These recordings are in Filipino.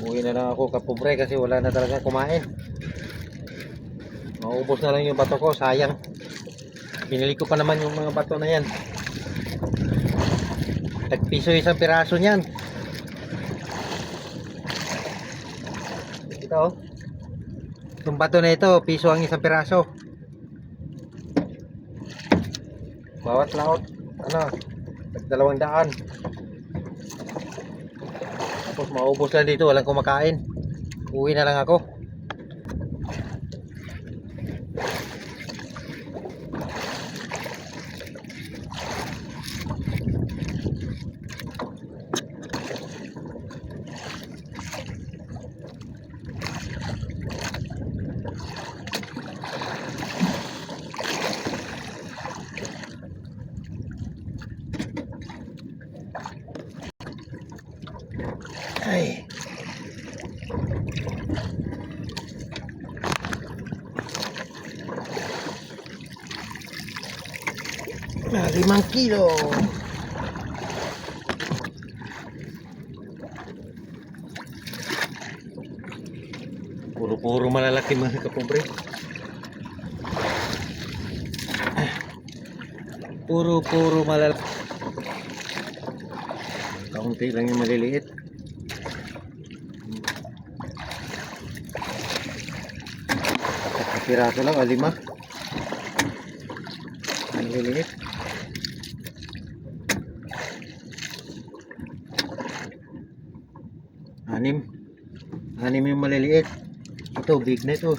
Uwi na lang ako kapobre kasi wala na talaga kumain. Maubos na lang yung bato ko, sayang. Pinili ko pa naman yung mga bato na yan. Tagpiso isang piraso niyan. Ito oh. Yung bato na ito, piso ang isang piraso. Bawat laot, ano, 200. Tapos maubos lang dito, walang kumakain. Uwi na lang ako. Ay. Ah, 5 kilo. Puro malalaki mga kapobre. Puro malalaki. Kaunti lang yung maliliit. Piraso lang, 5. Maliliit. 6 yung maliliit. Ito, big na ito.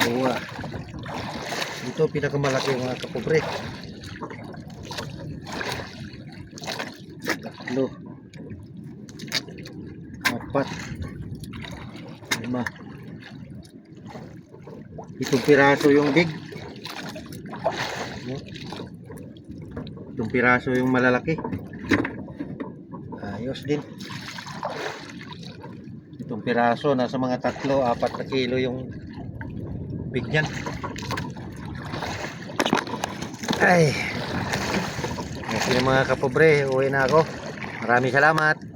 Dua. Ito, pinakamalaki mga kapobre. 3, 4, 5. Itong piraso yung big. Itong piraso yung malalaki. Ayos din. Itong piraso nasa mga 3-4 na kilo yung big niyan. Ay. Kasi mga kapobre, uwi na ako. Maraming salamat.